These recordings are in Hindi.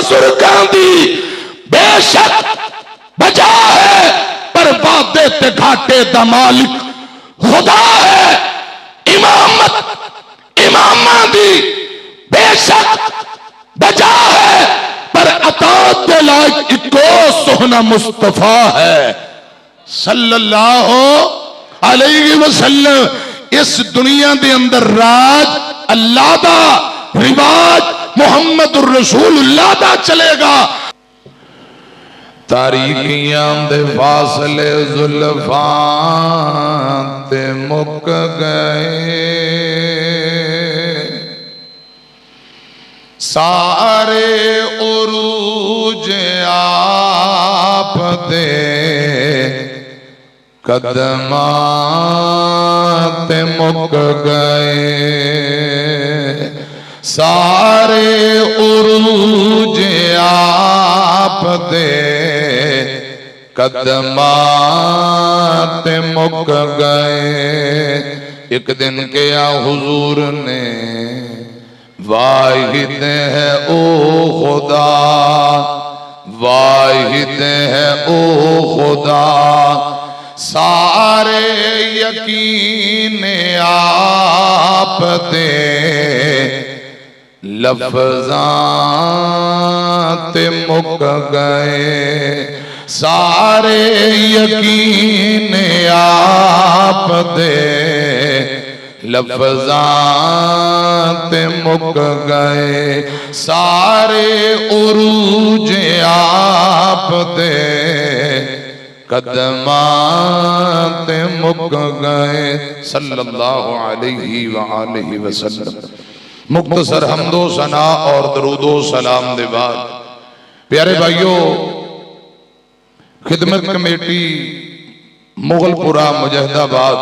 बुजुर्गां दी बेशक बजा है, पर वादे ते घाटे दा मालिक खुदा है। इमामत इमामा दी बेशक बजा है, पर अतात दे लायक इको सोहना मुस्तफा है सल्लल्लाहु अलैहि वसल्लम। इस दुनिया दे अंदर राज अल्लाह दा, रिवाज मुहम्मदुर रसूलुल्लाह दा चलेगा। तारीकियां दे फासले जुल्फां ते मुक गए, सारे उरूज आप दे कदमां ते मुक गए, सारे उरूज आप दे कदमां ते मुक गए। एक दिन क्या हुजूर ने वाहिद है ओ खुदा, वाहिद है ओ खुदा, सारे यकीन आप दे लफ्ज़ां ते मुक गए, सारे यकीन आप दे लफ्ज़ां ते मुक गए, सारे उरूज आप दे कदमां ते मुक गए सल्लल्लाहु अलैहि वआलिहि वसल्लम। मुख्तसर हम्दो सना और दरूदो सलाम दे बाद प्यारे भाइयों, खिदमत कमेटी मुगलपुरा मुजहिदाबाद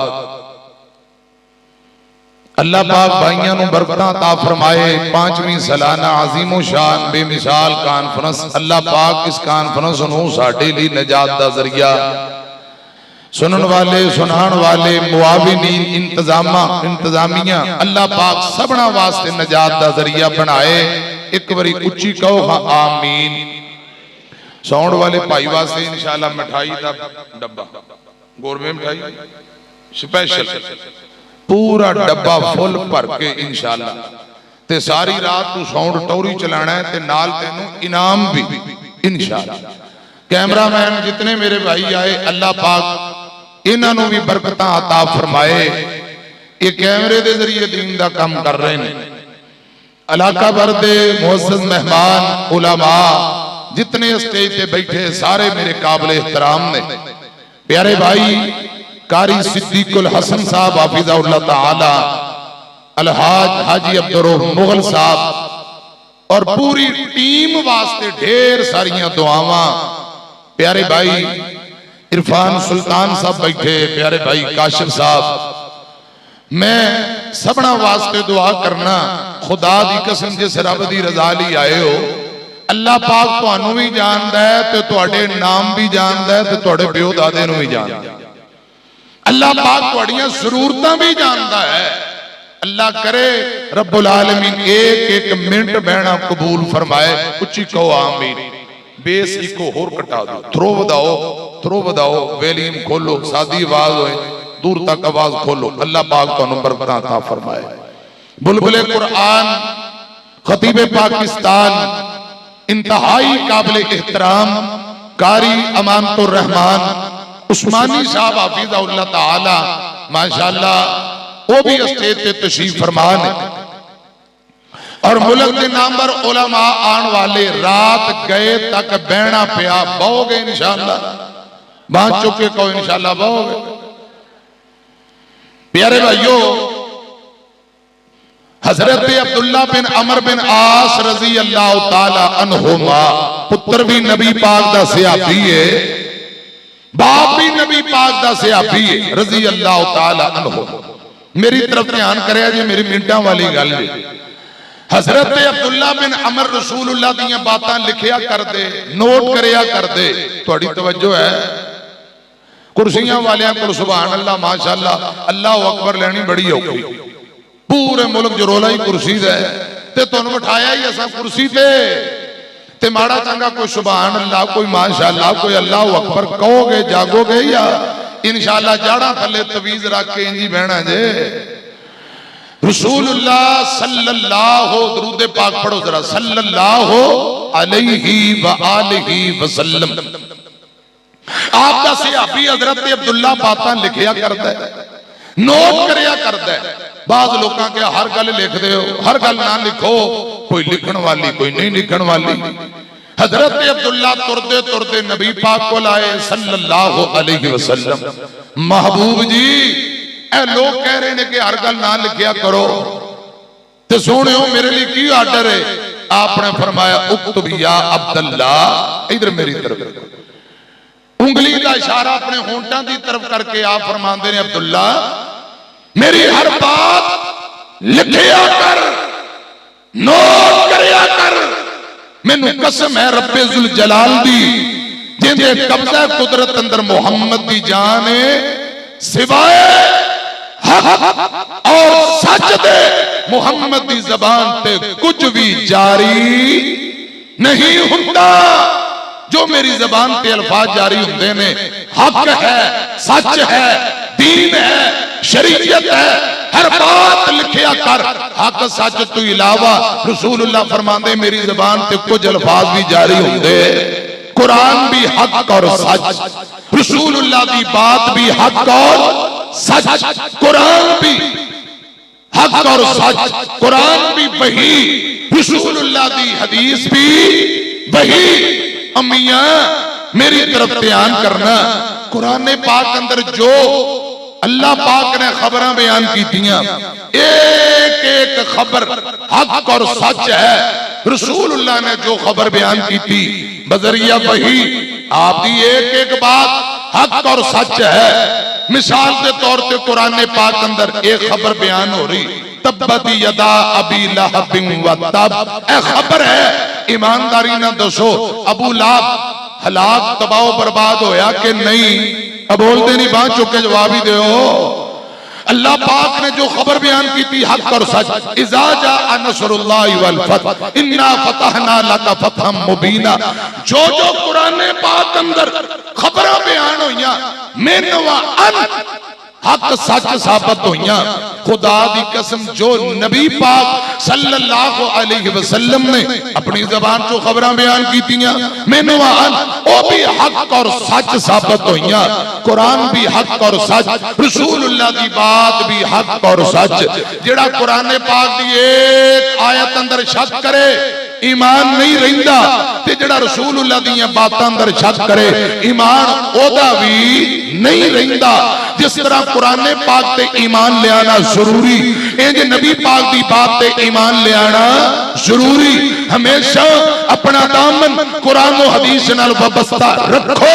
अल्लाह पाक भाइयों को बरकत अता फरमाए। 5वीं सालाना अजीमो शान बेमिसाल कॉन्फ्रेंस, अल्लाह पाक इस कॉन्फ्रेंस नूं साडे लई नजात दा जरिया, सुनन वाले सुनान वाले मुआविनीन इंतजामिया अल्लाह पाक सबना वास्ते नजात दा जरिया बनाए। एक बारी उच्ची कहो हाँ आमीन। साउंड वाले भाई वास्ते इंशाअल्लाह मिठाई का डब्बा, गोरमे मिठाई स्पेशल पूरा डब्बा फुल भर के इंशाअल्लाह, ते सारी रात तू साउंड टोरी चलाना है ते नाल तेनू इनाम भी इंशाअल्लाह। कैमरामैन जितने मेरे भाई आए अल्लाह पाक इन्हों भी बरकत अता फरमाए। ये कैमरे के जरिए दीन का काम कर रहे हैं। इलाका भर के मुअज़्ज़ज़ मेहमान उलमा जितने स्टेज पे बैठे सारे मेरे काबिल एहतराम ने। प्यारे भाई कारी सिद्दीकुल हसन साहब हाफिज़हुल्लाह ताला, अलहाज हाजी अब्दुर्रऊफ मुगल साहब और पूरी टीम वास्ते ढेर सारियां दुआवां। प्यारे भाई इरफान सुल्तान साहब बैठे, प्यारे भाई काशिफ साहब, मैं सबना वास्ते दुआ करना। खुदा दी कसम जिस रब दी रजा लई आए हो, अल्लाह पाक तुहानू भी जानदा है ते तुहाडे नाम भी जानदा है ते तुहाडे प्यो दादे नू भी जानदा है। अल्लाह पाक तुहाडियां जरूरतां भी जानदा है। अल्लाह करे रब्बुल आलमीन एक एक मिनट बहना कबूल फरमाए। उच्ची कहो आमीन। बेस इको होर कटा दो, थ्रो वधाओ, वॉल्यूम खोलो, सादी आवाज होए, दूर तक आवाज खोलो। अल्लाह पाक तुहानू बरकत अता फरमाए। बुलबुले कुरान खतीबे पाकिस्तान इंतहाई काबिल एहतराम कारी अमानतुर रहमान उस्मानी साहब हाफिज़हुल्लाह ताला माशाअल्लाह, वो भी स्टेज पे तशरीफ फरमान है। और मुल्क के नामवर उलमा आन वाले रात गए तक बहना पिया, बहोगे इंशाअल्लाह, बांध चुके को इंशाअल्लाह बहोगे। प्यारे भाइयों, हजरत अब्दुल्ला बिन अमर बिन आस रजी अल्लाह ताला अन्हुमा, पुत्र भी नबी पाक दा सहाबी है, बाप भी नबी पाक दा सहाबी है रजी अल्लाह ताला अन्हु। मेरी तरफ ध्यान करिया जी, मेरी मिनटां वाली गल है। हजरत अब्दुल्ला बिन अमर रसूलुल्लाह दीयां बातां लिखिया कर दे, नोट करिया कर दे। तुहाडी तवज्जो है? कुर्सियां वालियां को सुभान अल्लाह माशाअल्लाह, अल्लाह अकबर लैनी बड़ी औखी। पूरे मुल्क च रौला ही कुर्सी दा है ते तुहानू बिठाया ही असां कुर्सी ते। ते माड़ा चंगा कोई सुभान अल्लाह, कोई माशाअल्लाह, कोई अल्लाह अकबर कहोगे जागोगे या इंशाअल्लाह जाड़ा थले तवीज रख के इंजी बहना जे। रसूलुल्लाह सल्लल्लाहु दरूद पाक पढ़ो जरा, सल्लल्लाहु अलैहि व आलिहि वसल्लम। आपका सहाबी हजरत अब्दुल्ला बातां लिखिया करदा है, नोट करिया करदा है। बाज लोगों के हर गल लिखते हो, हर गल ना लिखो, कोई लिखण वाली कोई नहीं लिखण वाली। हजरत अब्दुल्ला तुरदे तुरदे नबी पाक को आए सल्लल्लाहु अलैहि वसल्लम। महबूब जी ए लोग कह रहे हैं कि हर गल ना लिखिया करो, तो सुनियो मेरे लिए की आर्डर है। आपने फरमाया उक्तब या अब्दुल्ला, इधर मेरी तरफ उंगली का इशारा अपने होंठों की तरफ करके आप फरमाते हैं अब्दुल्ला मेरी हर बात लिखिया कर, नोट करिया कर। मैनू कसम है रब्बे जुल जलाल दी जिंदे कब्जा कुदरत अंदर मुहम्मद दी जान है, सिवाय हक और सच दे मुहम्मद दी जबान ते कुछ भी जारी नहीं हुंदा। जो मेरी जबान पे अल्फाज जारी होंदे ने हक है, सच है, दीन है, शरीयत है, हर बात लिखिया कर। हक सच तो इलावा रसूलुल्लाह फरमांदे मेरी जबान पे कुछ अल्फाज भी जारी होंदे। कुरान भी हक और सच, रसूलुल्लाह की बात भी हक और सच, कुरान भी हक और सच, कुरान भी वही, रसूलुल्लाह की हदीस भी वही। अम्मिया मेरी तरफ ध्यान करना, कुरान पाक अंदर जो अल्लाह पाक ने खबर बयान की थियां, एक एक खबर हक और सच है। रसूलुल्लाह ने जो खबर बयान की थी बजरिया वही, आपकी एक एक बात हक और सच है। मिसाल के तौर पे कुरान पाक अंदर एक खबर बयान हो रही, तब्बत यदा अबी लहब व तब, ए खबर है। ईमानदारी ना दसो अबू लहब हलाक तबाह बर्बाद होया कि नहीं? अब बोलते नहीं, बात चुके जवाब ही दो। अल्लाह पाक ने जो खबर बयान की थी हक और सच, इज़ा जाअ नसरुल्लाहि वल फतह इन्ना फतहना लका फतहम मुबीना। जो जो कुरान पाक अंदर खबर बयान होइयां मिन व अन हक सच साबित होइयां, खुदा दी कसम जो नबी पाक सल्लल्लाहु अलैहि वसल्लम ने अपनी जबान जो खबरां बयान कीतियां मैनू अन ओ भी हक और सच साबित होइयां। कुरान भी हक और सच, रसूलुल्लाह दी बात भी हक और सच। जेड़ा कुरान पाक दी एक आयत अंदर शक करे ईमान नहीं रहिंदा, ते जेड़ा रसूलुल्लाह दी बातां अंदर शक करे ईमान ओदा भी नहीं रहिंदा। जिस तरह कुरान पाक ते ईमान ले आना जरूरी, इंज नबी पाक दी बात ते ईमान ले आना जरूरी। हमेशा अपना दामन कुरान और हदीस नाल वाबस्ता रखो।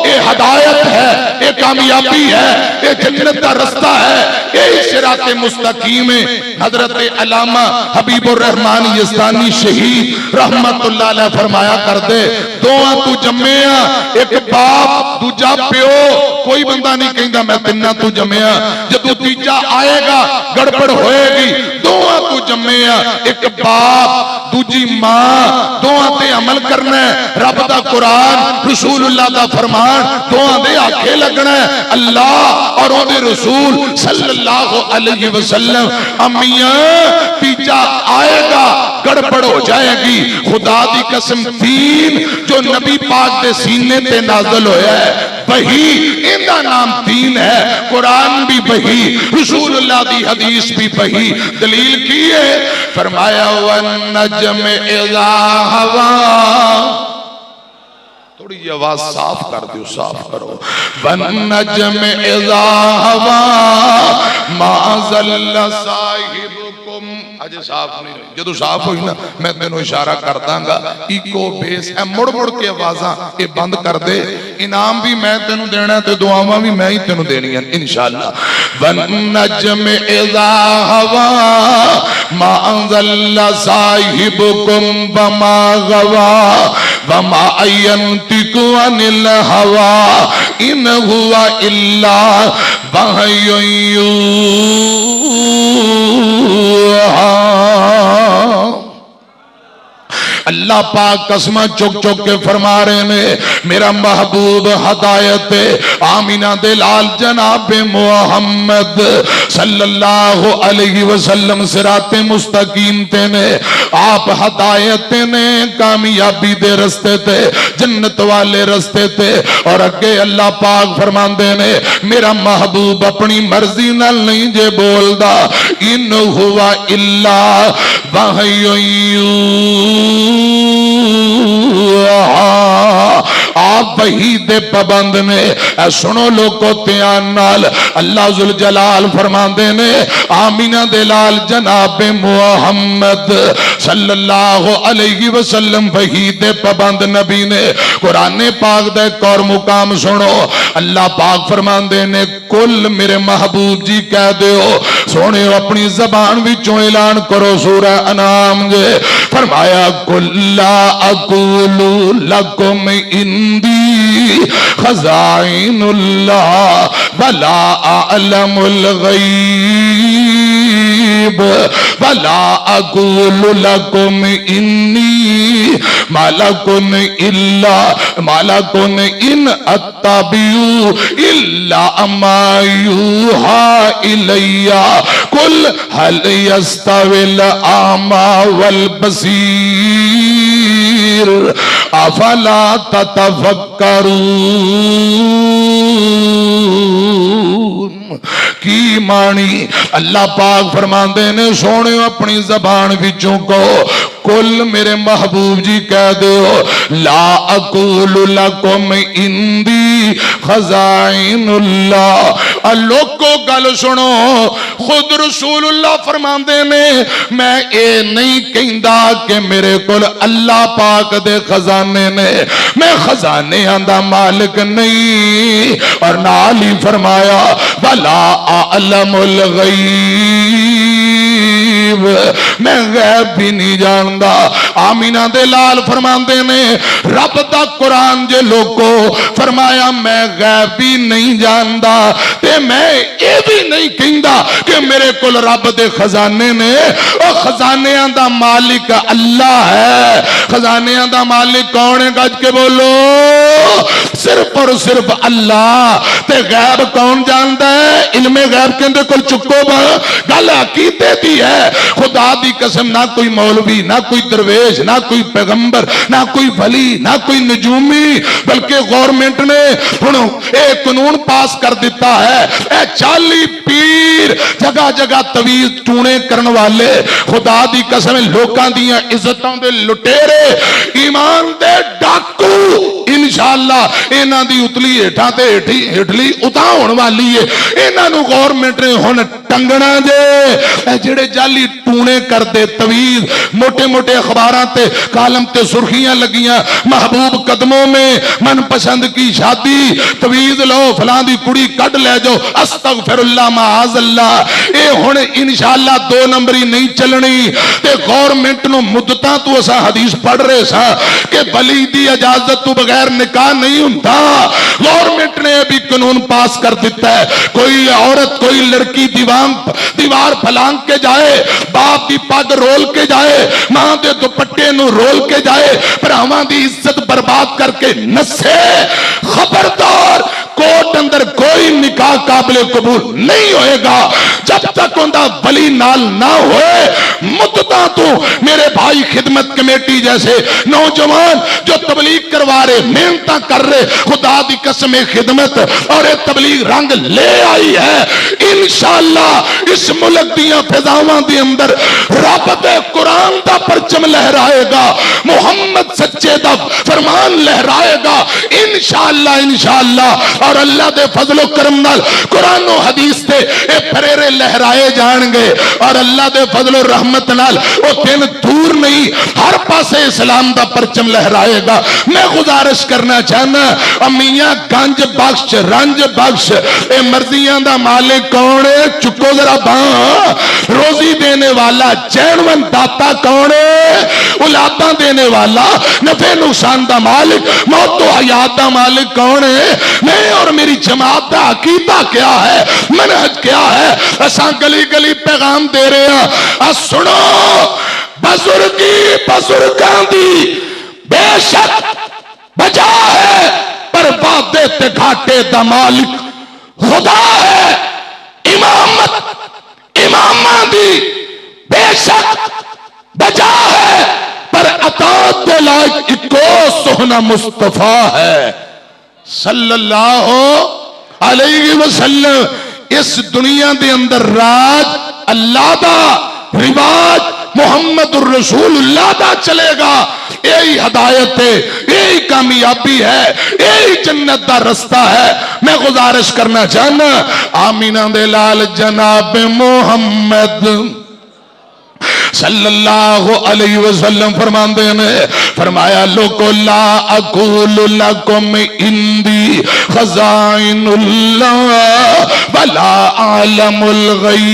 ये हदायत है, ये कामयाबी है, ये जन्नत का रास्ता है, ये सिरात मुस्तकीम है। हजरत अल्लामा हबीबुर रहमान यज़दानी शहीद रहमतुल्लाह अलैह फरमाया कर दे, दोवां तू जम्मिया, एक बाप दूजा प्यो, कोई बंदा नहीं कहंदा मैं तिन्ना तू जम्मिया। जदों तीजा आएगा गड़बड़ होएगी। दोवां तू जम्मिया, एक बाप दूजी मां, दोवां ते अमल करना है। रब दा कुरान रसूलुल्लाह दा फरमान दोवां दे आखे लगना है। अल्लाह और ओदे रसूल सल्लल्लाहु अलैहि वसल्लम। अम्मिया तीजा आएगा गड़बड़ हो जाएगी। खुदा दी कसम दीन जो नबी पाक दे सीने ते नाज़िल होया है वही, इंदा नाम दीन है। कुरान भी वही, रसूलुल्लाह दी हदीस भी वही। दलील की है? फरमाया वन नजम इज़ा हवा, थोड़ी आवाज साफ कर दो, साफ करो। वन नजम इज़ा हवा मा ज़ल्ला साहिबुकुम। अजे साफ नहीं हुई, जदों साफ हुई ना मैं तेनों इशारा कर दांगा। इको बेस ए मुड़ मुड़ के आवाज़ां ये बंद कर दे। इनाम भी मैं तेनों देना ते दुआवां भी मैं ही तेनों देनियां इंशाअल्लाह। वन नजम इज़ा हवा मा ज़ल्ला साहिबुकुम वमा गवा वमा यंतिकु अनिल हवा इन हुवा इल्ला वहयुन यूहा। अल्लाह पाक कसम चुक चुक के फरमा रहे ने मेरा महबूब हदायत आमीना दे लाल जनाब मुहम्मद सल्लल्लाहु अलैहि वसल्लम सिराते मुस्तकीम ते ने आप हदायत ने कामयाबी दे रस्ते ते जन्नत वाले रस्ते ते और अगे अल्लाह पाक फरमांदे ने मेरा महबूब अपनी मर्जी नाल नहीं जे बोलदा इन हुआ इल्ला वहयु आप वही दे पाबंद ने। सुनो लोगो ध्यान नाल अल्लाह जुल जलाल फरमांदे ने आमीना दे लाल जनाब मुहम्मद सल्लल्लाहु अलैहि वसल्लम वही दे पाबंद नबी ने। कुरान पाक दा एक और मुकाम सुनो अल्लाह पाक फरमांदे ने कुल मेरे महबूब जी कह दियो सोने अपनी जबान विचों ऐलान करो सूरह अनाम जे फरमाया कुल्ला अकूलु लकुम इंदी खजाइनुल्लाह वला अअलमुल गैब वला अकूलु लकुम इन्नी मलकुन इल्ला मलकुन इन अत्तबिउ इल्ला मा यूहा इलैया कुल हल यस्तविल आमा वल बसीर अफला ततफक्करून की मानी अल्लाह पाक फरमांदे ने सोने अपनी जबान विचों को कुल मेरे महबूब जी कह दो ला अकूलु लकुम इंदी खजाइनुल्लाह। लोगो गल सुनो खुद रसूलुल्लाह फरमांदे ने मैं ये नहीं कहंदा कि मेरे कोल अल्लाह पाक दे खजाने ने मैं खजाने दा मालिक नहीं और नाल ही फरमाया वला अअलमुल गैब मैं गैब भी नहीं जानदा। आमीना दे लाल फरमांदे ने रब दा कुरान जे लोगो फरमाया मैं गैब भी नहीं जानदा ते मैं ये भी नहीं कहंदा कि मेरे कोल रब दे खजाने ने। और खजानियां दा मालिक अल्लाह है। खजानियां दा मालिक कौन है गज के बोलो सिर्फ और सिर्फ अल्लाह। ते गैब कौन जानता है इल्मे गैब कहंदे कोल चुको गल अकीदे दी है। खुदा दी कसम ना कोई मौलवी ना कोई दरवेश ना कोई पैगंबर ना कोई वली ना कोई नजूमी बल्कि गवर्नमेंट ने हुण एक कानून पास कर दिता है 40 पीर जगह जगह तवीज टूने करने वाले खुदा दी कसम लोकां दियां इज्जतां दे लुटेरे ईमान दे डाकू इंशाअल्लाह इन्हां दी उतली हेठां ते हेठली उतां होण वाली है। इन्हां नूं गवर्नमेंट ने हुण टंगना जे जेड़े जाली टूने करते तवीज मोटे मोटे अखबारां ते कालम ते सुर्खियां लगियां महबूब कदमों में मनपसंद की शादी तवीज लो फलां दी कुड़ी कड ले जाओ अस्तगफिरुल्लाह माअज़ल्लाह। ये हुण इंशाअल्लाह 2 नंबरी नहीं चलनी ते गवर्नमेंट नूं मुद्दतां तो असां हदीस पढ़ रहे सा कि वली दी इजाजत तो बगैर निकाह नहीं हुंदा। गवर्नमेंट ने भी कानून पास कर दिता है कोई औरत कोई लड़की दीवार फलांग के जाए बाप की पग रोल के जाए मां दे दुपट्टे नूं रोल के जाए भरावां दी इज्जत बर्बाद करके नसे खबरदार कोर्ट अंदर कोई निकाह काबिल कबूल नहीं होएगा जब तक उनका वली नाल ना होए। मुद्दता तो मेरे भाई खिदमत कमेटी जैसे नौजवान जो तबलीग करवा रहे मेहनत कर रहे खुदा दी कसम खिदमत और तबलीग रंग ले आई है। इंशाअल्लाह इस मुल्क दियां फिजावां दे अंदर रब दे कुरान दा परचम लहराएगा मुहम्मद सच्चे दा फरमान लहराएगा इंशाअल्लाह इंशाअल्लाह। और अल्लाह दे फजलो करम नाल कुरान और हदीस ते ए फरेरे लहराए जाएंगे और अल्लाह दे फजलो रहमत नाल वो दिन दूर नहीं हर पासे इस्लाम दा परचम लहराएगा। मैं गुजारिश करना चाहना अमिया गंज बख्श रंज बख्श ए मर्जियां दा मालिक कौन है चुको जरा बां। रोजी देने वाला चैनवन दाता कौन है औलादा देने वाला नफे नुकसान दा मालिक मौत तो हयात दा मालिक कौन है। मैं और मेरी जमात का अकीदा क्या है मनहज क्या है असा गली गली पैगाम दे रहे हैं। सुनो बुजुर्गी बजुर्गां दी बेशक बजा है, पर वादे ते घाटे दा मालिक खुदा है। इमामत इमामा दी बेशक बजा है, पर अतात दे लायक इको सोहना मुस्तफा है सल्लल्लाहु अलैहि वसल्लम। इस दुनिया दे अंदर राज अल्लाह दा, रिवाज मुहम्मदुर रसूलुल्लाह दा चलेगा। यही हदायत है, यही कामयाबी है, यही जन्नत दा रास्ता है। मैं गुजारिश करना चाहना आमीना दे लाल जनाब मुहम्मद सल्लल्लाहु अलैहि वसल्लम फरमाते हैं, फरमाया लोगो ला अक़ूलु लकुम इंदी खज़ाइनुल्लाह वला आलमुल गैब।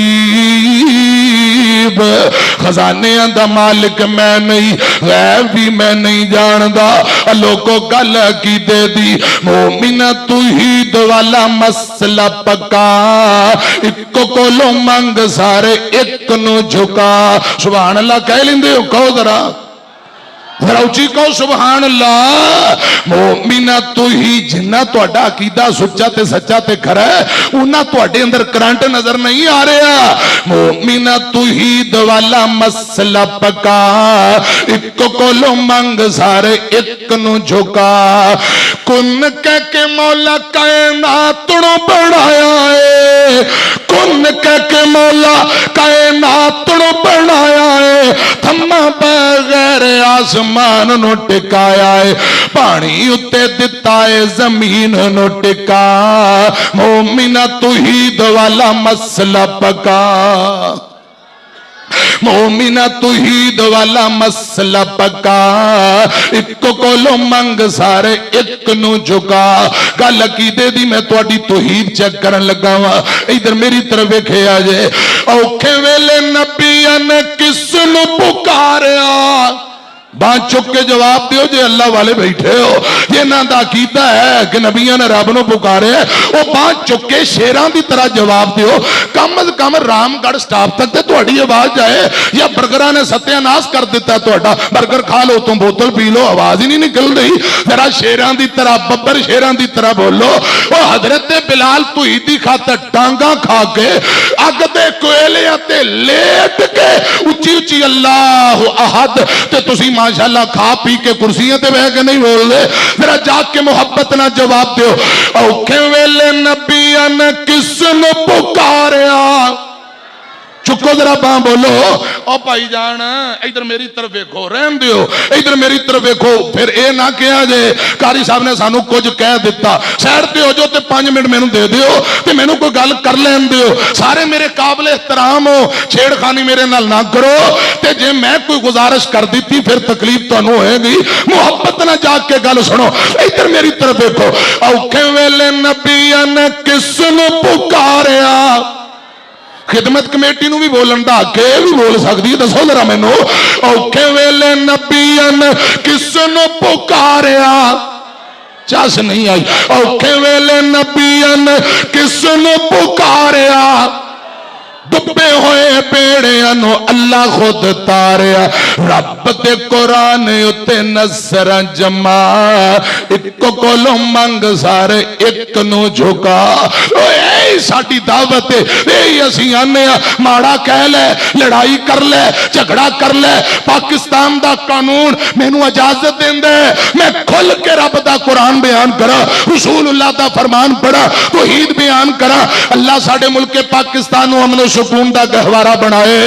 खजाने दा मालिक मैं नहीं, गैब भी मैं नहीं जानदा। लोगो गल अकीदे दी मोमिन तौहीद वाला मसला पक्का, इको कोलो मंग सारे एक नु झुका। सुभान अल्लाह कह लेंदे हो, कहो जरा जरा उची कहो सुभान अल्लाह। मोमिना तू ही जिन्ना तुहाडा अकीदा सुच्चा ते सच्चा ते खरा है, उन्ना तुहाडे अंदर करंट नजर नहीं आ रहा। मोमिना तू ही दवाला मसला पका, इको कोलो मंग सारे एक नु झुका। कुन कह के मौला कायनात नु बनाया है, कुन कह के मौला कायनात नु बनाया है। थम्मा बगैर आसमान नु टिकाया है, पानी उत्ते दिता है जमीन नु टिका। मोमिना तौहीद वाला मसला पका, मोमिना तौहीद वाला मसला पका। इको कोलो मंग सारे एक नु झुका। गल अकीदे दी मैं तुहाडी तौहीद चेक करन लगा वा। इधर मेरी तरफ वेखिया जे, औखे वेले नबियां ने किस नु पुकारिया। बात चुक के जवाब दियो जे अल्लाह वाले बैठे हो, जिन्हां दा कीता है कि नबियां ने रब नूं पुकारे, वो बात चुक के शेरां दी तरह जवाब दियो। कम अज कम रामगढ़ स्टाफ तक ते तुहाडी आवाज जाए, या बर्गरां ने सत्यानाश कर दिता तुहाडा। बर्गर खा लो तुम बोतल पी लो, आवाज ही नहीं निकल रही। जरा शेरां दी तरह, बब्बर शेरां दी तरह बोलो। वो हजरत बिलाल तौहीदी खातर टांगा खा के अग दे कोयलियां ते लेट के उची उची अल्लाह अहद ते तुसी माशाअल्लाह खा पी के कुर्सियां ते बह के नहीं बोल दे। जरा जाग के मोहब्बत ना जवाब दो। औखे वेले नबियां ने किस नु पुकारिया। चुको जरा बां बोलो। ओ भाई जान इधर मेरी तरफ देखो, रहन दियो, इधर मेरी तरफ देखो। फिर ये ना कहा जे कारी साहब ने सानू कुछ कह दिता, सैड ते हो जाओ ते 5 मिनट मैनू दे दियो ते मैनू कोई गल कर लैन दियो। सारे मेरे काबिल एहतराम हो, छेड़खानी मेरे नाल ना करो। ते जे मैं कोई गुजारिश कर दी फिर तकलीफ तुहानू होएगी। मुहब्बत ना जाग के गल सुनो, इधर मेरी तरफ देखो। औखे वेले नबियां ने किस नु पुकारिया। खिदमत कमेटी नूं भी बोलन दा हक है, भी बोल सकदी है, दसो जरा मैनू। औखे वेले नबियां ने किस नु पुकारिया। चस नहीं आई। औखे वेले नबियां ने किस नु पुकारिया। डुबे हुए पेड़ियां नु अल्लाह खुद तारिया। रब दे कुरान उत्ते नजर जमा, इको कोलो मंग सारे एक नु झुका। साडी दावत है, यही असीं आने माड़ा कह ले, लड़ाई कर ले, झगड़ा कर ले, पाकिस्तान दा कानून मैनू इजाजत देंदा है मैं खुल के रब दा कुरान बयान करा, रसूलुल्लाह दा फरमान पढ़ा, तौहीद बयान करा। अल्लाह साडे मुल्क पाकिस्तान नू अमन सुकून दा गहवारा बनाए।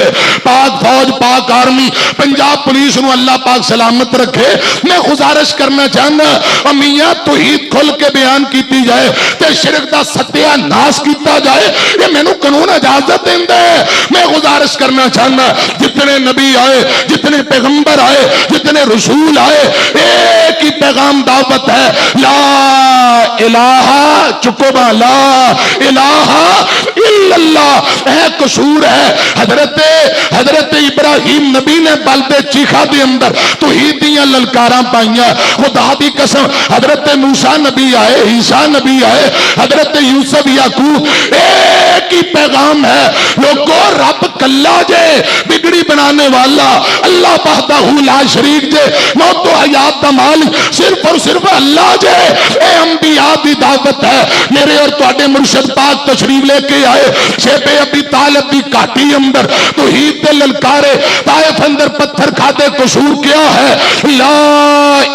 पाक फौज, पाक आर्मी, पंजाब पुलिस नू अल्लाह पाक सलामत रखे। मैं गुजारिश करना चाहना मियां तौहीद खुल के बयान की जाए ते शिरक दा सत्यानाश किया जाए। ये मैनू कानून इजाजत देंदा है। मैं गुजारिश करना चाहना जितने नबी आए, जितने पैगंबर आए, जितने रसूल आए, एक ही पैगाम दावत है, ला इलाहा, चुकोबा, ला इलाहा इल्लल्लाह। है कसूर है हजरत इब्राहिम नबी ने बलदे चीखा दे अंदर तौहीद दियां ललकारां पाईयां। खुदा दी कसम हजरत मूसा नबी आए, ईसा नबी आए, हजरत यूसुफ याकूब, एक ही पैगाम है लोगों, रब कल्ला जे, बिगड़ी बनाने वाला अल्लाह वहदहू ला शरीक जे, मौत व हयात दा मालिक सिर्फ और सिर्फ अल्लाह जे। ए अंबिया दी दावत है। मेरे और तुहाडे मुर्शिद पाक तशरीफ लेके आए शेबे अबी तालिब दी घाटी अंदर तौहीद दे ललकारे, ताइफ अंदर पत्थर खादे, कसूर क्या है? ला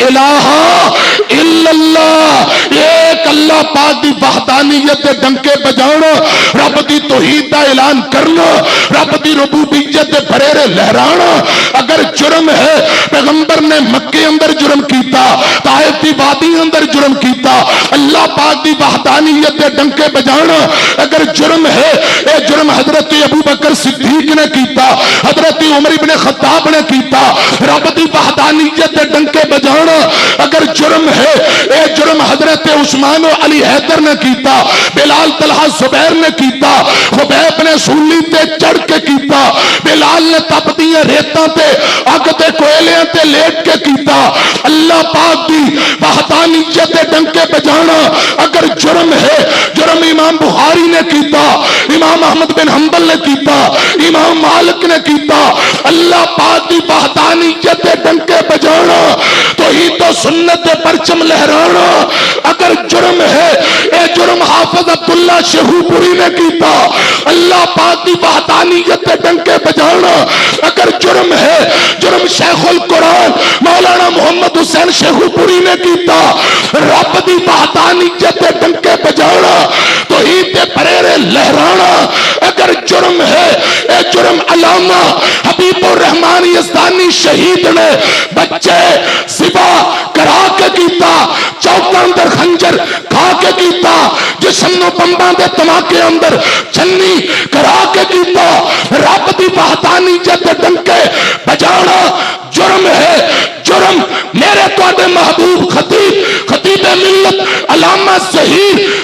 इलाहा इल्लल्लाह, एक अल्लाह पाक दी वहदानियत दे डंके बजाना, रब दी तौहीद दा ऐलान करना, रब दी रुबूबियत दे फरेरे लहराना। अगर जुर्म है, पैगंबर ने मक्के अंदर जुर्म कीता, ताइफ दी वादी अंदर जुर्म कीता, अल्लाह पाक दी वहदानियत दे डंके बजाना अगर जुर्म है, ये जुर्म हजरत अबू बकर सिद्दीक ने कीता, हजरत उमर इब्ने खत्ताब ने कीता। रब दी वहदानियत दे डंके बजाना अगर जुर्म है, ये जुर्म हजरत उस्मान और अली हैदर ने कीता, बिलाल तलहा जुबैर ने कीता, खुबैब ने सूली ते चढ़ के कीता, बिलाल ने तपदियां रेतां ते अग ते कोयलियां ते लेट के कीता। अल्लाह पाक दी वहदानियत दे डंके बजाना अगर जुर्म है, जुर्म इमाम बुखारी ने कीता, इमाम अहमद बिन हंबल ने कीता, इमाम मालिक ने कीता। अल्लाह पाक दी वहदानियत दे डंके बजाना, तौहीद व सुन्नत दे परचम लहराना अगर जुर्म है, ये जुर्म हाफिज अब्दुल्ला शेखुपुरी ने कीता। अल्लाह पाक दी वहदानियत दे डंके बजाना अगर जुर्म है, जुर्म शेखुल कुरान मौलाना मोहम्मद हुसैन शेखुपुरी ने कीता। रब दी वहदानियत दे डंके बजाना, तौहीद दे फरेरे लहराना अगर जुर्म है, ये जुर्म अल्लामा हबीबुर रहमान यज़दानी शहीद ने बच्चे सिबा करा के कीता, चौकां अंदर खंजर खा के कीता, जिस्म बंबां दे धमाके अंदर छन्नी करा के कीता। रब दी वहदानियत दे डंके बजाना जुर्म है, जुर्म मेरे तुहाडे महबूब खतीब मिल्लत अल्लामा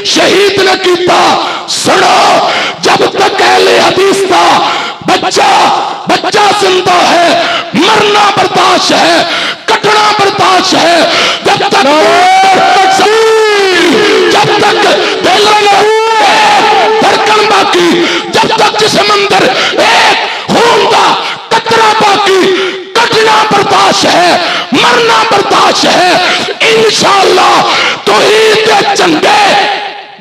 शहीद ने कीता। सुनो, जब तक अहले हदीस का बच्चा जिंदा है, मरना बर्दाश्त है, कटना बर्दाश्त है। जब तक धड़कन बाकी, जब तक जिस्म अंदर एक खून का कतरा बाकी, कटना बर्दाश्त है, मरना बर्दाश्त है। इंशाअल्लाह तौहीद दे झंडे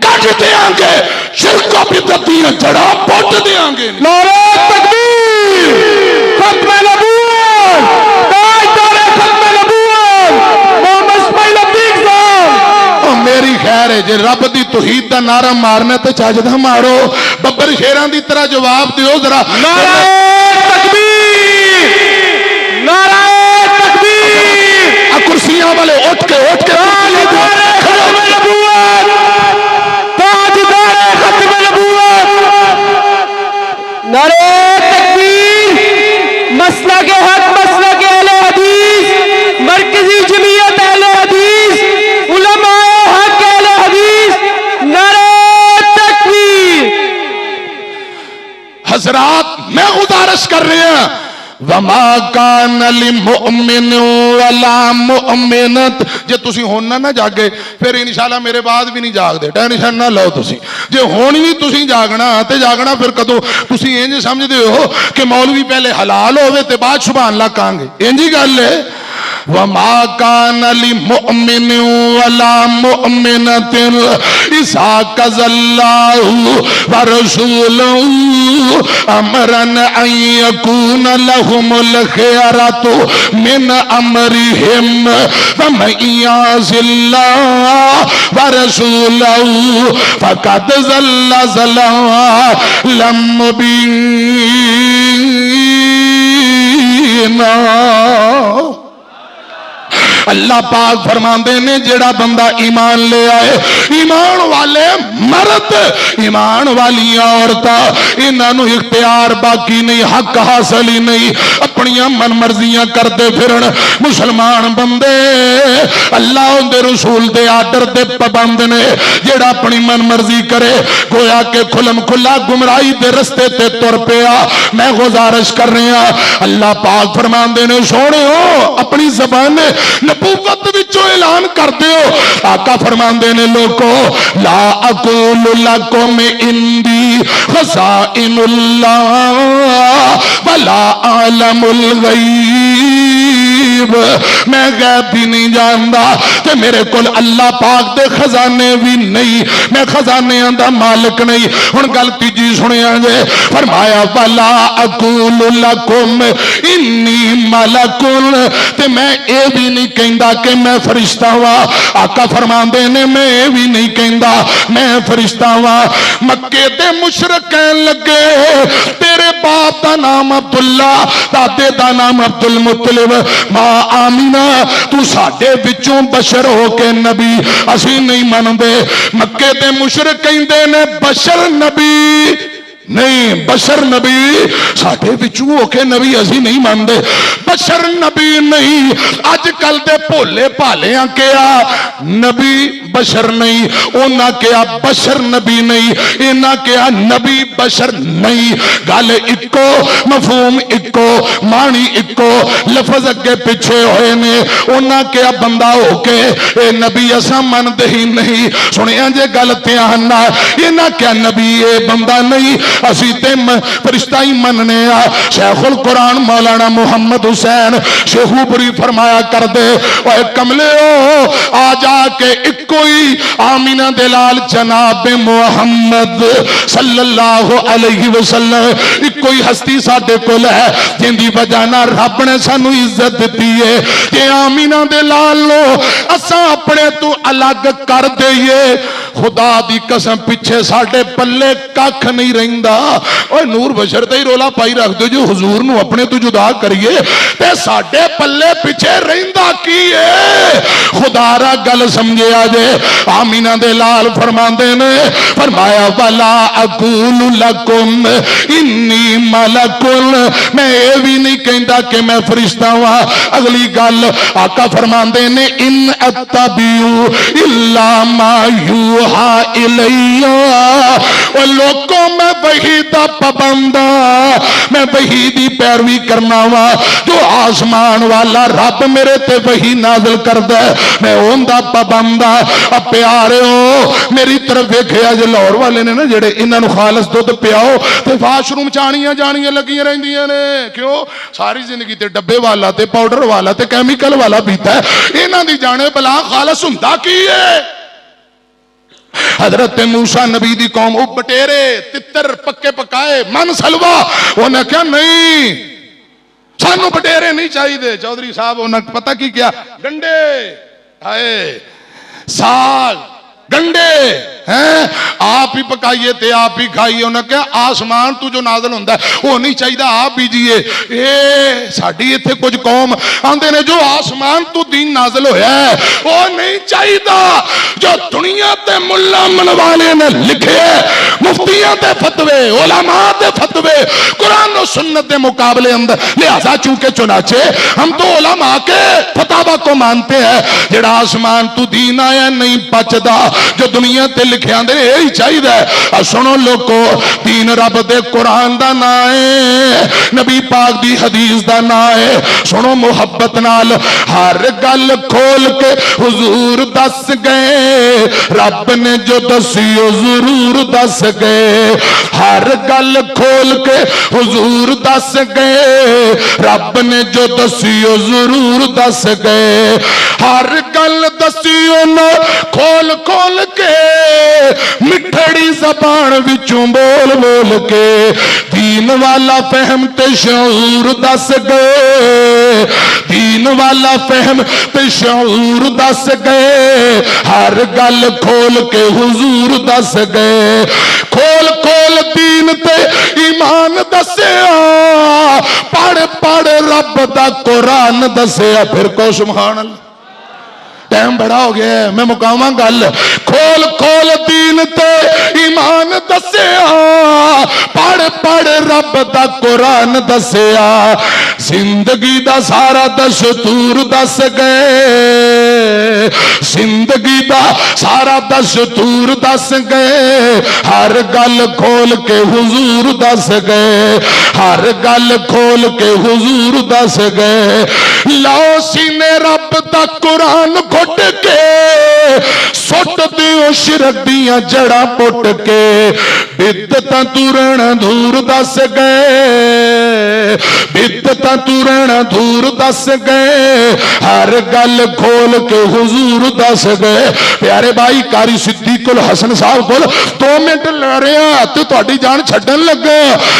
गज देंगे, शिरक बिदअत दी जड़ा पुट देंगे। नारे तकबीर, खत्म नबूवत, ताजदार खत्म नबूवत मोहम्मद इस्माइल अतीक साहब। मेरी खैर है, जे रब दी तौहीद दा नारा मारना तो चजदा मारो, बब्बर शेरां दी तरह जवाब दियो जरा। नारे तकबीर, नारे तकबीर। कुर्सियां वाले उठ के नारे तकबीर, मसला के हक, मसला के अहले हदीस, मरकजी जमीयत अहले हदीस, उलमाए हक अहले हदीस, नारे तकबीर। हजरात मैं गुजारिश कर रहे हैं, वमा कान लिमुमिन वला मुमिनत, जे तुसी हुण ना जागे फिर इंशाअल्लाह मेरे बाद भी नहीं जागदे, टेंशन ना लो तुसी। जे हुण भी तुसी जागना ते जागना फिर कदों? तुसी इंज समझदे हो कि मौलवी पहले हलाल होवे ते बाद सुभान अल्लाह कहांगे, इंज ही गल है। वमा कान लिमुमिन वला मुमिनतिन इज़ा क़ज़ल्लाहु व रसूलुहु अमरन अन यकून लहुमुल खियरतु मिन अमरिहिम फमन यअसिल्लाह व रसूलहु फ़क़द ज़ल्ल ज़लालन मुबीना। अल्लाह पाक फरमाते ने जेड़ा बंदा ईमान ले आए, ईमान वाले मर्द, ईमान वाली औरतां, इन्हां नूं इख्तियार बाकी नहीं, हक हासिल ही नहीं। अपने अपनियां मन मर्जियां करते फिरन। मुसलमान बंदे अल्लाह उनके रसूल के आर्डर के पाबंद ने। जेड़ा अपनी मन मर्जी करे गोया के खुलम खुला गुमराही के रस्ते ते तुर पिया। मैं गुजारिश कर रहा अल्लाह पाक फरमाते ने सोने अपनी जबान नबूवत विचों ऐलान कर दियो। आका फरमाते ने लोगो ला अकूलु लकुम इंदी खज़ाइनुल्लाह वला आलमुल गैब। मैं गैब भी नहीं जानता ते मेरे को अल्लाह पाक दे खजाने भी नहीं, मैं खजाने दा मालिक नहीं। हुण गल तीजी सुनिया जे फरमाया वला अकूलु लकुम इन्नी मलकुन ते मैं ये भी नहीं कहता कि मैं फरिश्ता वा। आका फरमाते ने मैं ये भी नहीं कहता मैं फरिश्ता वा। मक्के दे मुशरिक कहन लगे तेरे बाप का नाम अब्दुल्ला दादे का नाम अब्दुल मुतलिब मां आमीना तू साडे विचों बशर हो के नबी असी नहीं मनदे। मक्के दे मुशरिक कहंदे ने बशर नबी नहीं, बशर नबी साडे विचों होके नबी असी नहीं मानते। बशर नबी नहीं। अजकल दे भोले भालियां क्या नबी बशर नहीं, उन्हां क्या बशर नबी नहीं, इन्हां क्या नबी बशर नहीं। गल इको मफहूम इको मानी इको लफज अगे पिछे होए ने। उन्हां क्या बंदा होके ए नबी असा मनते ही नहीं। सुनिया जे गल ध्यान नाल इन्हां क्या नबी ए बंदा नहीं असी ते फरिश्ता ही मनने आ। शेखुल कुरान मौलाना मुहम्मद हुसैन शेखूपुरी फरमाया कर दे ओए कमले हो आ जाके इको ही आमीना दे लाल जनाब मुहम्मद सल्लल्लाहु अलैहि वसल्लम इको ही हस्ती साडे कोल है जिंदी वजह नाल रब ने सानू इज्जत दी है। ते आमीना दे लाल लो असा अपने तू अलग कर दईए खुदा दी कसम पिछे साडे पल्ले कख नहीं रहिंदा। और नूर बशर ते ही रोला पाई रख दो जो हुजूर नू अपने तू जुदा करिए ते साडे पल्ले पिछे रहिंदा की है। खुदारा गल समझे जे आमीना दे लाल फरमांदे ने फरमाया वला अकूलु लकुम इन्नी मलकुन मैं ये भी नहीं कहता कि मैं फरिश्ता वा। अगली गल आका फरमांदे ने इन अत्तबिउ इल्ला मा यूहा इलैया। ओ लोगों मैं वही दा पाबंदा मैं वही दी पैरवी करना वा जो आसमान वाला रब मेरे ते वही नाज़िल करदा मैं उनदा पाबंदा। अब प्यारे हो मेरी तरफ वेखे अज लाहौर वाले ने ना जेड़े इन्हां नूं खालस दुध पियाओ ते वाशरूम चाणियां जाणियां लगियां रहिंदियां ने। क्यों सारी जिंदगी ते डब्बे वाला ते पाउडर वाला ते कैमिकल वाला पीता है। इन्हां दी जाने भला खालस हुंदा की है। हजरत मूसा नबी दी कौम वो बटेरे तितर पक्के पकाए मन सलवा उन्हें क्या नहीं सानू बटेरे नहीं चाहिए। चौधरी साहब उन्हें पता की क्या गंडे आए साग गंडे हैं आप ही पकाइए ते आप ही खाइए। उन्हें क्या आसमान तू जो नाज़िल होंदा वो नहीं चाहिए आप बीजिए। ए साडी इत्थे कुछ कौम आंदे ने जो आसमान तू दीन नाज़िल होया है वो नहीं चाहिए। जो दुनिया ते मुल्ला मनवाले ने लिखे मुफ्तियां ते फतवे उलमा ते फतवे कुरान और सुन्नत के मुकाबले अंदर लिहाजा चूंकि चुनाचे हम तो उलमा के फतावा को मानते हैं। जेड़ा आसमान तू दीन आया नहीं पचदा जो दुनिया ते लिखे आंदे यही चाहिए। सुनो लोगो दीन रब दे कुरान दा ना है नबी पाक दी हदीस दा ना है। सुनो मुहब्बत नाल हर गल खोल के हुजूर दस गए रब ने जो दसियो जरूर दस गए। हर गल खोल के हुजूर दस गए रब ने जो दसियो जरूर दस गए। हर गल दसियो न खोल खोल के मिठड़ी जबान विचों बोल बोल के दीन वाला फहम ते शऊर दस गए। दीन वाला फहम ते शऊर दस गए। हर गल खोल के हुजूर दस गए। खोल खोल दीन ते ईमान दसिया पढ़ पढ़ रब दा कुरान दसिया। फिर को सुभान अल्लाह टाइम बड़ा हो गया है, मैं मुकावा गल। खोल खोल दीन ते ईमान दसिया, पढ़ पढ़ रब दा कुरान दसिया, जिंदगी दा सारा दस्तूर दस गए, जिंदगी दा सारा दस्तूर दस गए, हर गल खोल के हुजूर दस गए, हर गल खोल के हुजूर दस गए। लाओ सीने रब दा कुरान घुट के, सुट दियो शिरक दियां जड़ा पुट के, बिदतां तुरन दूर दस गए, बिदतां तुरन दूर दस गए, हर गल खोल के हुजूर दस गए। प्यारे भाई कारी सिद्दीक उल हसन साहब को 2 मिनट ला रहे तो तुहाडी जान छड्डन लगा।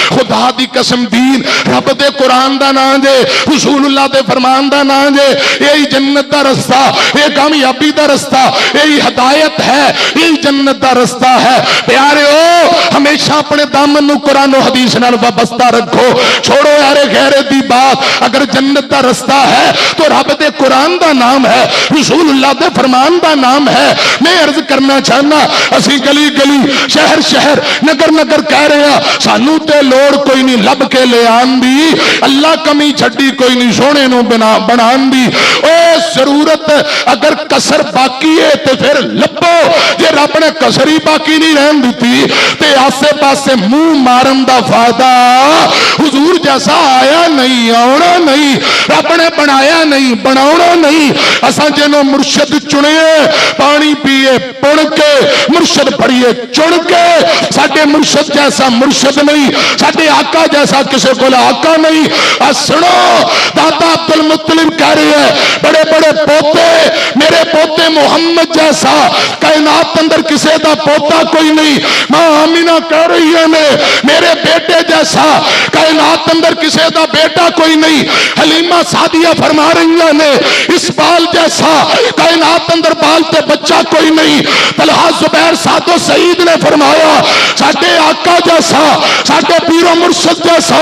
खुदा दी कसम दीन रब दे कुरान दा नाम जे, रसूलुल्लाह दे फरमान दा नाम जे, यही जन्नत दा रस्ता, ये कामयाबी दा रस्ता, यही हदायत है, यही जन्नत दा रस्ता है। प्यारे ओ हमेशा अपने दामन नू कुरान और हदीस नाल वाबस्ता रखो, छोड़ो यारे गैरे दी बात। अगर जन्नत दा रस्ता है तो रब दे कुरान दा नाम है, रसूलुल्लाह दे फरमान दा नाम है। मैं अर्ज करना चाहना, असी गली गली शहर शहर नगर नगर कह रहे हैं, सानू ते लोड़ कोई नहीं लब के ले आन दी, अल्लाह कमी छड्डी कोई नहीं सोने नू बनान दी। ओ जरूरत अगर कसर बाकी है तो फिर लभो, जे रब ने कसर ही बाकी नहीं रहन दी ते आसे पासे मुंह मारन दा फायदा। हुजूर जैसा आया नहीं, आना नहीं, रब ने बनाया नहीं, बनाना नहीं। असा जिन्हों मुर्शद चुने, पानी पिए पुण के, मुर्शद पढ़िए चुन के। साडे मुर्शद जैसा मुर्शद नहीं, साडे आका जैसा किसी को आका नहीं। सुनो दादा अब्दुल मुत्तलिब कह रहे हैं, बड़े बड़े पोते, मेरे पोते मोहम्मद जैसा कायनात अंदर किसी का पोता कोई नहीं। मां आमीना कह रही है मेरे बेटे जैसा कायनात अंदर किसी का बेटा कोई नहीं। हलीमा सादिया फरमा रही ने, इस बाल जैसा कायनात अंदर बाल ते बच्चा कोई नहीं। तलहा जुबैर सादो सईद ने फरमाया, साडे आका जैसा, साडे पीरो मुर्शद जैसा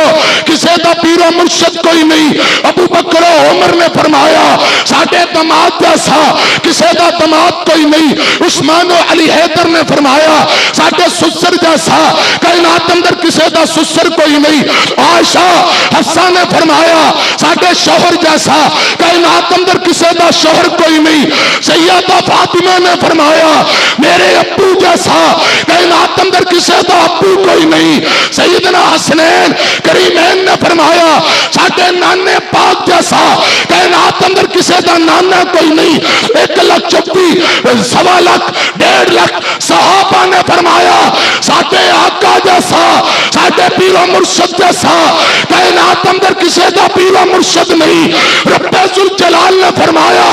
किसी का पीरो मुर्शद कोई नहीं। अबू बकर उमर ने फरमाया, साडे दमाद जैसा किसी का दमाद कोई नहीं। उस्मान अली हैदर ने फरमाया, साडे सुसर जैसा कायनात अंदर किसी का सुसर कोई नहीं। आयशा हफ्सा ने फरमाया, साडे शोहर जैसा कायनात अंदर किसी का शोहर कोई नहीं। सैयदा फातिमा ने फरमाया, मेरे अब्बू जैसा कायनात अंदर किसी का अब्बू कोई नहीं। सैयदना हसनैन करीमैन ने फरमाया, साडे नाने पाक जैसा कायनात अंदर किसी का नाना कोई नहीं। 1,34,000 सवा लाख 1.5 लाख सहाबा ने फरमाया, साडे आका जैसा, साडे पीरो मुर्शद जैसा कायनात अंदर किसी का पीरो मुर्शद नहीं। रब्बे जुल जलाल ने फरमाया,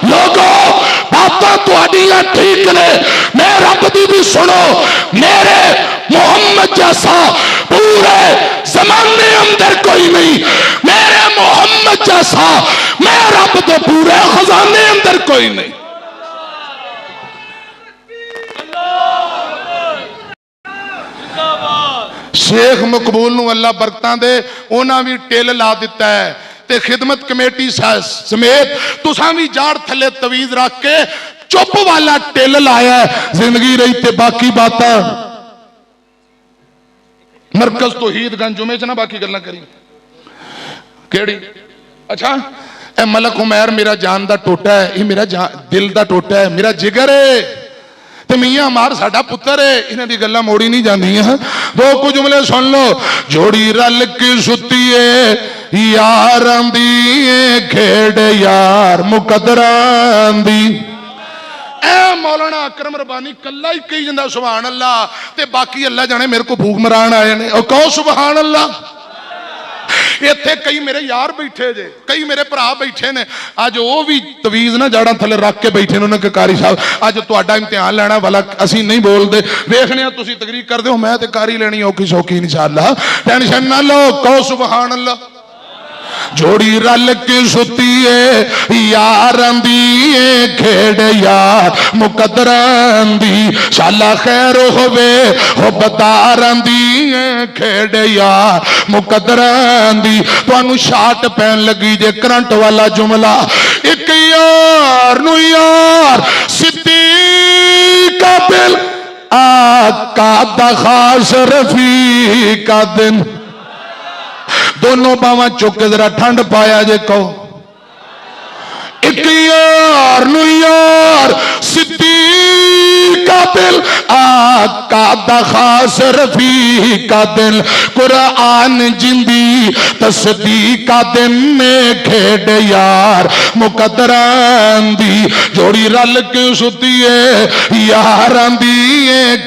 लोगों बातां तुहाडियां ठीक ने, मैं रब दी भी सुनो, मेरे मोहम्मद जैसा पूरे जमाने अंदर कोई नहीं। मेरे मोहम्मद जैसा मैं रब दे पूरे खजाने अंदर कोई नहीं। शेख मकबूल नूं अल्लाह बरकतां दे, उन्हां भी टिल ला दिता है ते खिदमत कमेटी समेत तुसां भी जाड़ थले तवीज रख के चुप वाला टिल लाया। जिंदगी रही ते बाकी बातां मरकज तौहीदगंज जुमे च ना बाकी गल्लां करी केड़ी। अच्छा ए मलक उमैर मेरा जान दा टोटा है, ये मेरा दिल दा टोटा है, मेरा जिगर है, ते मियां मार साडा पुत्र है। इन्हां दी गल्लां मोड़ी नहीं जांदियां। दो कुछ जुमले सुन लो। जोड़ी रल के सुती है यारां दी, खेड़ यार मुकदरां दी। ए मौलाना अकरम रबानी कल्ला ही कही जांदा सुभान अल्लाह, ते बाकी अल्लाह जाने मेरे को भूख मरान आए ने। और कहो सुभान अल्लाह। इत्थे कई मेरे यार बैठे जे, कई मेरे भरा बैठे ने, अज वो भी तवीज ना जड़ा थले रख के बैठे ने। कारी साहब अज तुहाडा इम्तिहान लेना वाला, असी नहीं बोलते, वेखने तुसीं तकरीर करदे हो, मैं ते कारी लेनी औखी सौखी इंशाअल्लाह, टेंशन ना लो। कहो सुभान अल्लाह। जोड़ी रल के सुती है यारां दी, खेड़ यार मुकदरां दी। शाला खैर होवे हो बदारां दी, खेड़ यार मुकदरां दी। तुहानू शाट पैन लगी जे करंट वाला जुमला, एक यार नु यार सिद्दीक दिल आका दा खास रफीका दिन दोनों बावां चुक के जरा ठंड पाया जे कहो एक यार नु यार सिद्दीका दिल आका दा खास रफीका दिल कुरान जिंदी तस्दीका दिन में खेड यार मुकद्दरां दी जोड़ी रल के सुतिए यारां दी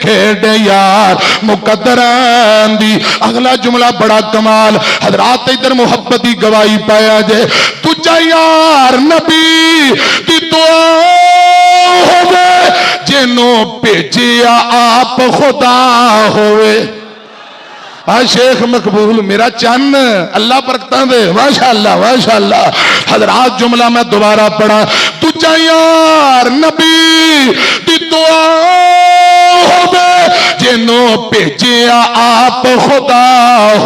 खेड यार मुकद्दरां दी। अगला जुमला बड़ा कमाल हजरात इधर मुहब्बत की गवाही पाया जे तुझा यार नबी दी दुआ होवे जिनो भेजिया आप खुदा होवे। शेख मकबूल मेरा चन्न अल्लाह बरकतां दे माशाअल्लाह माशाअल्लाह। हजरात जुमला मैं दोबारा पढ़ा तुझा यार नबी दी दुआ होवे जिनो भेजिया आप खुदा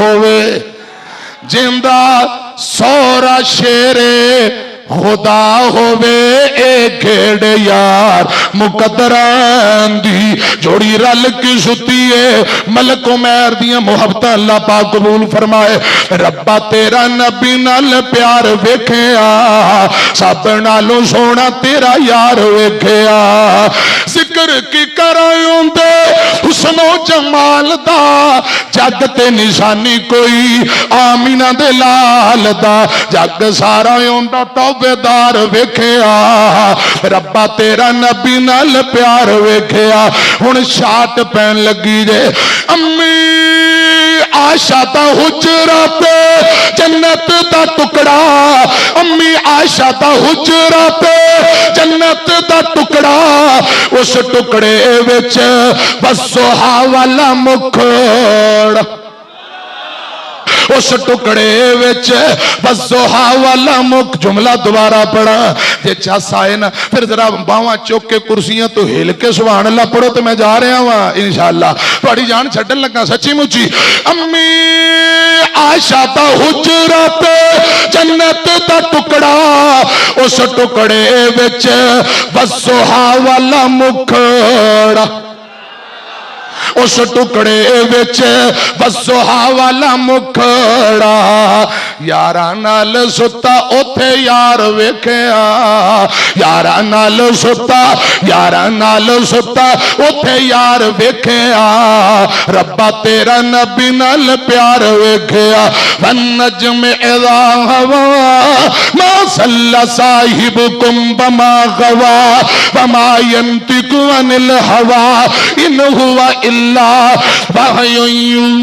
होवे जिंदा सोरा शेरे खुदा होवे ए खेड़ यार मुकद्दरां दी जोड़ी रल की सुतिए मलक उमैर दियां मुहब्बतां अल्लाह पाक कबूल फरमाए। रब्बा तेरा नबी नाल प्यार वेखिया सब नालों सोना तेरा यार वेखिया जिक्र की कराउंदे हुस्नो जमाल दा जग ते निशानी कोई आमीना दे लाल दा जग सारा आउंदा तौबेदार वेखिया रब्बा तेरा नबी नाल प्यार वेखिया। हुण शाट पैन लगी जे अम्मी आशा दा हुजरा पे जन्नत दा टुकड़ा अम्मी आशा दा हुजरा पे जन्नत दा टुकड़ा उस टुकड़े विच बस सुहा वाला मुखड़ा उस टुकड़े विच बस सुहा वाला मुख। जुमला दोबारा पढ़ा जे चस आए ना फिर जरा बावां चुक के कुर्सियां तो हिल के सुभान अल्लाह पढ़ो तो मैं जा रहा वा इंशाअल्लाह थोड़ी जान छड्डन लगा सच्ची मुच्ची। अम्मी आशा दा हुजरा पे जन्नत दा टुकड़ा उस टुकड़े विच बस सुहा वाला मुखड़ा उस टुकड़े विच बस सुहा वाला मुखड़ा यारा नाल सुता उथे यार वेखिया यारा नाल सुता उथे यार वेखिया रब्बा तेरा नबी नाल प्यार वेखिया। वन नजम इज़ा हवा मा सल्ला साहिबुकुम बमा गवा वमा यंतिकु अनिल हवा इन हुवा इल्ला वहयुन